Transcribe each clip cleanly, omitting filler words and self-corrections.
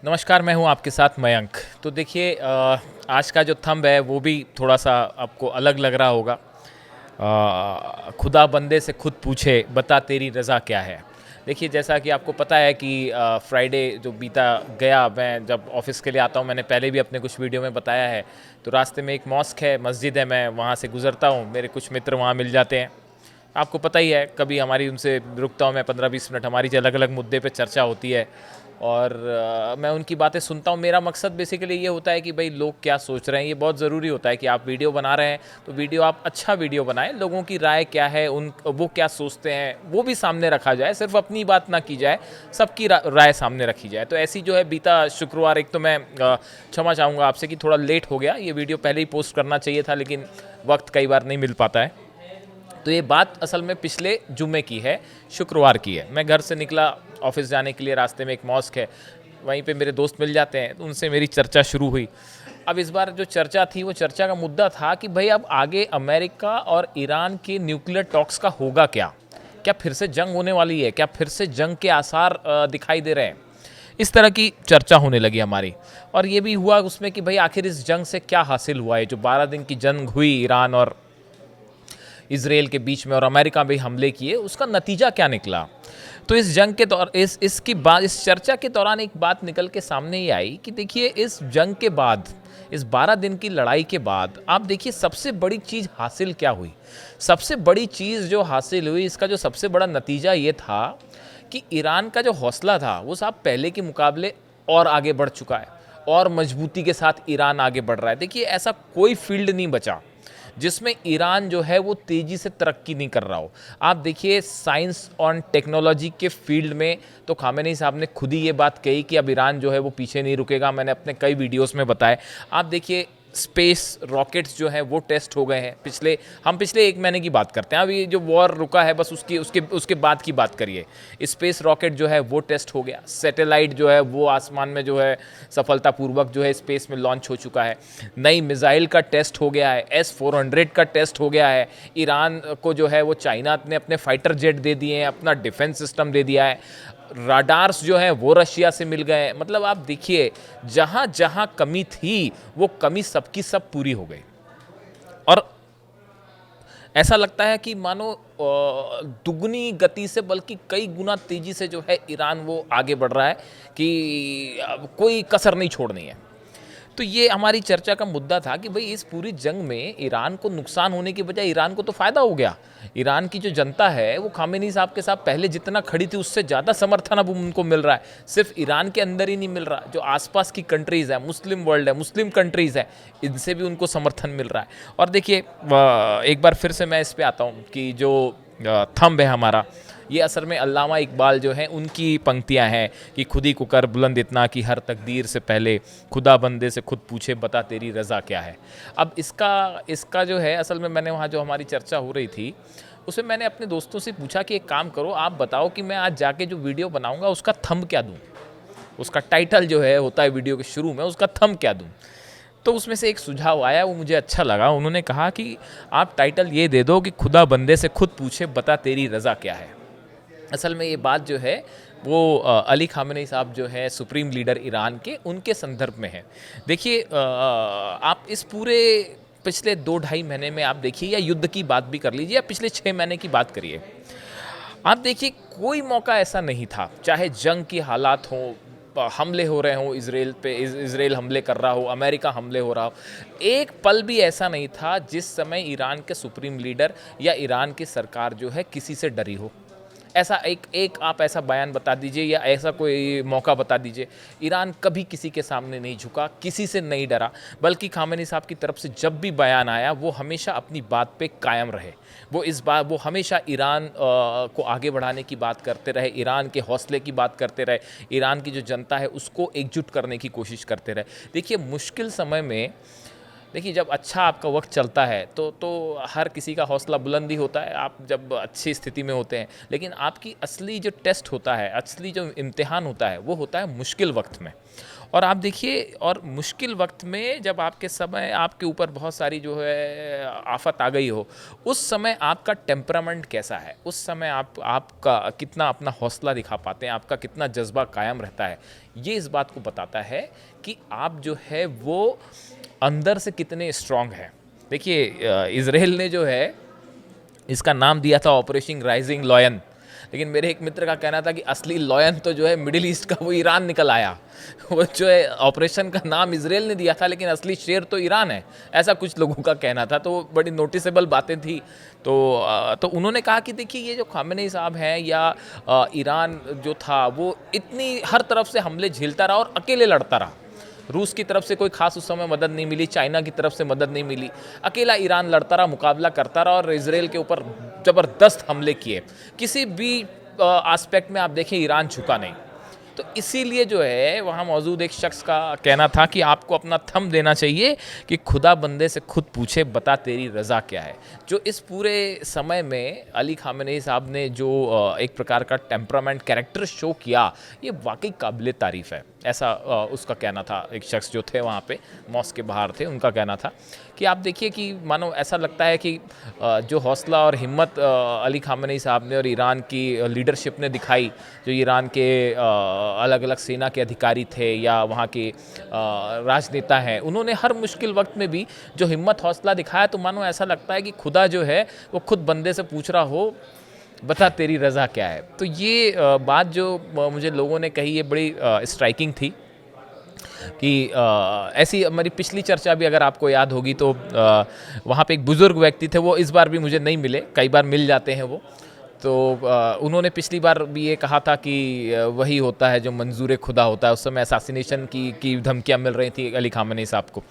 नमस्कार, मैं हूं आपके साथ मयंक। तो देखिए आज का जो थंब है वो भी थोड़ा सा आपको अलग लग रहा होगा। खुदा बंदे से खुद पूछे बता तेरी रज़ा क्या है। देखिए जैसा कि आपको पता है कि फ्राइडे जो बीता गया, मैं जब ऑफिस के लिए आता हूं, मैंने पहले भी अपने कुछ वीडियो में बताया है, तो रास्ते में एक मॉस्क है, मस्जिद है, मैं वहां से गुजरता हूं, मेरे कुछ मित्र वहां मिल जाते हैं। आपको पता ही है, कभी हमारी उनसे रुकता हूँ मैं 15-20 मिनट, हमारी अलग अलग मुद्दे पे चर्चा होती है और मैं उनकी बातें सुनता हूँ। मेरा मकसद बेसिकली ये होता है कि भाई लोग क्या सोच रहे हैं। ये बहुत ज़रूरी होता है कि आप वीडियो बना रहे हैं तो वीडियो आप अच्छा वीडियो बनाएं, लोगों की राय क्या है, उन वो क्या सोचते हैं वो भी सामने रखा जाए, सिर्फ अपनी बात ना की जाए, सबकी राय सामने रखी जाए। तो ऐसी जो है बीता शुक्रवार, एक तो मैं क्षमा चाहूँगा आपसे कि थोड़ा लेट हो गया, ये वीडियो पहले ही पोस्ट करना चाहिए था लेकिन वक्त कई बार नहीं मिल पाता है। तो ये बात असल में पिछले जुम्मे की है, शुक्रवार की है। मैं घर से निकला ऑफिस जाने के लिए, रास्ते में एक मॉस्क है, वहीं पे मेरे दोस्त मिल जाते हैं, तो उनसे मेरी चर्चा शुरू हुई। अब इस बार जो चर्चा थी, वो चर्चा का मुद्दा था कि भाई अब आगे अमेरिका और ईरान के न्यूक्लियर टॉक्स का होगा क्या। क्या फिर से जंग होने वाली है, क्या फिर से जंग के आसार दिखाई दे रहे हैं। इस तरह की चर्चा होने लगी हमारी। और ये भी हुआ उसमें कि भाई आखिर इस जंग से क्या हासिल हुआ है। जो 12 दिन की जंग हुई ईरान और इसराइल के बीच में, और अमेरिका भी हमले किए, उसका नतीजा क्या निकला। तो इस जंग के दौर इस चर्चा के दौरान एक बात निकल के सामने ही आई कि देखिए इस जंग के बाद, इस 12 दिन की लड़ाई के बाद आप देखिए सबसे बड़ी चीज़ हासिल क्या हुई। सबसे बड़ी चीज़ जो हासिल हुई, इसका जो सबसे बड़ा नतीजा ये था कि ईरान का जो हौसला था वो साहब पहले के मुकाबले और आगे बढ़ चुका है, और मजबूती के साथ ईरान आगे बढ़ रहा है। देखिए ऐसा कोई फील्ड नहीं बचा जिसमें ईरान जो है वो तेज़ी से तरक्की नहीं कर रहा हो। आप देखिए साइंस और टेक्नोलॉजी के फील्ड में तो खामेनी साहब ने खुद ही ये बात कही कि अब ईरान जो है वो पीछे नहीं रुकेगा। मैंने अपने कई वीडियोस में बताया। आप देखिए स्पेस रॉकेट्स जो हैं वो टेस्ट हो गए हैं। पिछले 1 महीने की बात करते हैं, अब ये जो वॉर रुका है बस उसकी उसके उसके बाद की बात करिए। स्पेस रॉकेट जो है वो टेस्ट हो गया, सैटेलाइट जो है वो आसमान में जो है सफलतापूर्वक जो है स्पेस में लॉन्च हो चुका है। नई मिसाइल का टेस्ट हो गया है, S-400 का टेस्ट हो गया है। ईरान को जो है वो चाइना ने अपने फाइटर जेट दे दिए हैं, अपना डिफेंस सिस्टम दे दिया है। राडार्स जो है वो रशिया से मिल गए। मतलब आप देखिए जहां जहां कमी थी वो कमी सबकी सब पूरी हो गई। और ऐसा लगता है कि मानो दुगनी गति से, बल्कि कई गुना तेजी से जो है ईरान वो आगे बढ़ रहा है कि अब कोई कसर नहीं छोड़नी है। तो ये हमारी चर्चा का मुद्दा था कि भाई इस पूरी जंग में ईरान को नुकसान होने की बजाय ईरान को तो फ़ायदा हो गया। ईरान की जो जनता है वो खामेनी साहब के साथ पहले जितना खड़ी थी उससे ज़्यादा समर्थन अब उनको मिल रहा है। सिर्फ ईरान के अंदर ही नहीं मिल रहा, जो आसपास की कंट्रीज़ है, मुस्लिम वर्ल्ड है, मुस्लिम कंट्रीज़ है, इनसे भी उनको समर्थन मिल रहा है। और देखिए एक बार फिर से मैं इस पर आता हूँ कि जो थंब है हमारा, ये असल में अल्लामा इकबाल जो हैं उनकी पंक्तियां हैं कि खुद ही को कर बुलंद इतना कि हर तकदीर से पहले खुदा बंदे से खुद पूछे बता तेरी रज़ा क्या है। अब इसका जो है असल में, मैंने वहाँ जो हमारी चर्चा हो रही थी उसमें मैंने अपने दोस्तों से पूछा कि एक काम करो, आप बताओ कि मैं आज जाके जो वीडियो बनाऊँगा उसका थंब क्या दूँ, उसका टाइटल जो है होता है वीडियो के शुरू में, उसका थंब क्या दूँ। तो उसमें से एक सुझाव आया, वो मुझे अच्छा लगा। उन्होंने कहा कि आप टाइटल ये दे दो कि खुदा बंदे से खुद पूछे बता तेरी रज़ा क्या है। असल में ये बात जो है वो अली खामेनी साहब जो है सुप्रीम लीडर ईरान के, उनके संदर्भ में है। देखिए आप इस पूरे पिछले 2-2.5 महीने में आप देखिए, या युद्ध की बात भी कर लीजिए या पिछले 6 महीने की बात करिए, आप देखिए कोई मौका ऐसा नहीं था, चाहे जंग की हालात हों, हमले हो रहे हों इसराइल पे, इसराइल हमले कर रहा हो, अमेरिका हमले हो रहा हो, एक पल भी ऐसा नहीं था जिस समय ईरान के सुप्रीम लीडर या ईरान की सरकार जो है किसी से डरी हो। ऐसा एक एक आप ऐसा बयान बता दीजिए या ऐसा कोई मौका बता दीजिए। ईरान कभी किसी के सामने नहीं झुका, किसी से नहीं डरा, बल्कि खामेनी साहब की तरफ से जब भी बयान आया वो हमेशा अपनी बात पे कायम रहे। वो हमेशा ईरान को आगे बढ़ाने की बात करते रहे, ईरान के हौसले की बात करते रहे, ईरान की जो जनता है उसको एकजुट करने की कोशिश करते रहे। देखिए मुश्किल समय में, देखिए जब अच्छा आपका वक्त चलता है तो हर किसी का हौसला बुलंद ही होता है, आप जब अच्छी स्थिति में होते हैं। लेकिन आपकी असली जो टेस्ट होता है, असली जो इम्तिहान होता है वो होता है मुश्किल वक्त में। और आप देखिए, और मुश्किल वक्त में जब आपके समय आपके ऊपर बहुत सारी जो है आफत आ गई हो, उस समय आपका टेम्परामेंट कैसा है, उस समय आपका कितना अपना हौसला दिखा पाते हैं, आपका कितना जज्बा कायम रहता है, ये इस बात को बताता है कि आप जो है वो अंदर से कितने स्ट्रांग हैं। देखिए, इज़राइल ने जो है इसका नाम दिया था ऑपरेशन राइजिंग लॉयन, लेकिन मेरे एक मित्र का कहना था कि असली लॉयन तो जो है मिडिल ईस्ट का वो ईरान निकल आया। वो जो है ऑपरेशन का नाम इजराइल ने दिया था, लेकिन असली शेर तो ईरान है, ऐसा कुछ लोगों का कहना था। तो बड़ी नोटिसेबल बातें थी। तो उन्होंने कहा कि देखिए, ये जो खामेनेई साहब हैं या ईरान जो था वो इतनी हर तरफ से हमले झेलता रहा और अकेले लड़ता रहा। रूस की तरफ से कोई खास उस समय मदद नहीं मिली, चाइना की तरफ से मदद नहीं मिली, अकेला ईरान लड़ता रहा, मुकाबला करता रहा और इजराइल के ऊपर ज़बरदस्त हमले किए। किसी भी एस्पेक्ट में आप देखें, ईरान झुका नहीं। तो इसीलिए जो है वहाँ मौजूद एक शख्स का कहना था कि आपको अपना थंब देना चाहिए कि खुदा बंदे से खुद पूछे बता तेरी रज़ा क्या है। जो इस पूरे समय में अली खामेनेई साहब ने जो एक प्रकार का टेम्परामेंट कैरेक्टर शो किया, ये वाकई काबिल तारीफ़ है। ऐसा उसका कहना था। एक शख्स जो थे वहाँ पे मॉस्क के बाहर थे, उनका कहना था कि आप देखिए कि मानो ऐसा लगता है कि जो हौसला और हिम्मत अली खामेनेई साहब ने और ईरान की लीडरशिप ने दिखाई, जो ईरान के अलग अलग सेना के अधिकारी थे या वहाँ के राजनेता हैं, उन्होंने हर मुश्किल वक्त में भी जो हिम्मत हौसला दिखाया, तो मानो ऐसा लगता है कि खुदा जो है वो खुद बंदे से पूछ रहा हो बता तेरी रज़ा क्या है। तो ये बात जो मुझे लोगों ने कही, ये बड़ी स्ट्राइकिंग थी कि ऐसी हमारी पिछली चर्चा भी अगर आपको याद होगी तो वहाँ पे एक बुज़ुर्ग व्यक्ति थे, वो इस बार भी मुझे नहीं मिले, कई बार मिल जाते हैं वो। तो उन्होंने पिछली बार भी ये कहा था कि वही होता है जो मंजूर खुदा होता है। उस समय असैसिनेशन की धमकियाँ मिल रही थी अली खामेनेई साहब को।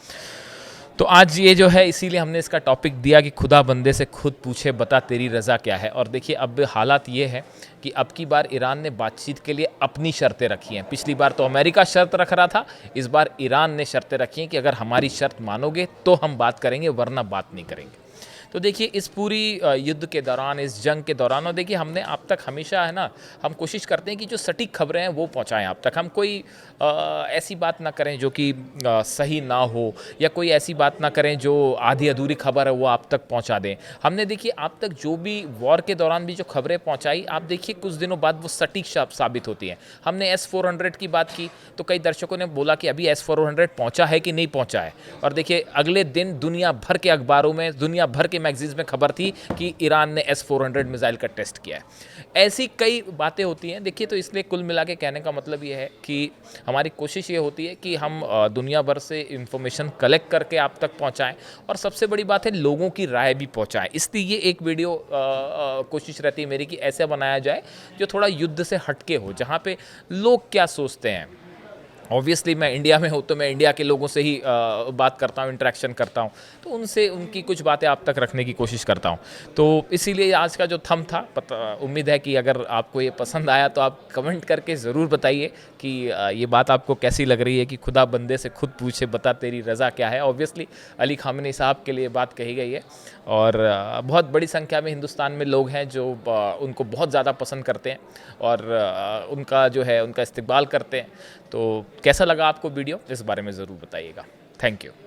तो आज ये जो है, इसीलिए हमने इसका टॉपिक दिया कि खुदा बंदे से खुद पूछे बता तेरी रज़ा क्या है। और देखिए, अब हालात ये है कि अब की बार ईरान ने बातचीत के लिए अपनी शर्तें रखी हैं। पिछली बार तो अमेरिका शर्त रख रहा था, इस बार ईरान ने शर्तें रखी हैं कि अगर हमारी शर्त मानोगे तो हम बात करेंगे, वरना बात नहीं करेंगे। तो देखिए, इस पूरी युद्ध के दौरान, इस जंग के दौरान, और देखिए हमने आप तक हमेशा है ना, हम कोशिश करते हैं कि जो सटीक खबरें हैं वो पहुंचाएं आप तक। हम कोई ऐसी बात ना करें जो कि सही ना हो, या कोई ऐसी बात ना करें जो आधी अधूरी खबर है वो आप तक पहुंचा दें। हमने देखिए आप तक जो भी वॉर के दौरान भी जो खबरें पहुंचाई, आप देखिए कुछ दिनों बाद वो सटीक साबित होती हैं। हमने S-400 की बात की तो कई दर्शकों ने बोला कि अभी S-400 पहुंचा है कि नहीं पहुंचा है, और देखिए अगले दिन दुनिया भर के अखबारों में, दुनिया भर के मैगजीन्स में खबर थी कि ईरान ने S-400 मिसाइल का टेस्ट किया है। ऐसी कई बातें होती हैं। देखिए, तो इसलिए कुल मिला के कहने का मतलब ये है कि हमारी कोशिश ये होती है कि हम दुनिया भर से इंफॉर्मेशन कलेक्ट करके आप तक पहुंचाएं, और सबसे बड़ी बात है लोगों की राय भी पहुंचाएं। इसलिए ये एक वीडियो कोशिश रहती है मेरी कि ऐसे बनाया जाए जो थोड़ा युद्ध से हटके हो, जहाँ पे लोग क्या सोचते हैं। ऑब्वियसली मैं इंडिया में हूँ तो मैं इंडिया के लोगों से ही बात करता हूँ, इंटरेक्शन करता हूँ, तो उनसे उनकी कुछ बातें आप तक रखने की कोशिश करता हूँ। तो इसीलिए आज का जो थंब था, उम्मीद है कि अगर आपको ये पसंद आया तो आप कमेंट करके ज़रूर बताइए कि ये बात आपको कैसी लग रही है कि खुदा बंदे से खुद पूछे बता तेरी रज़ा क्या है। ऑब्वियसली अली खामेनेई साहब के लिए बात कही गई है, और बहुत बड़ी संख्या में हिंदुस्तान में लोग हैं जो उनको बहुत ज़्यादा पसंद करते हैं और उनका जो है उनका इस्तकबाल करते हैं। तो कैसा लगा आपको वीडियो, इस बारे में ज़रूर बताइएगा। Thank you.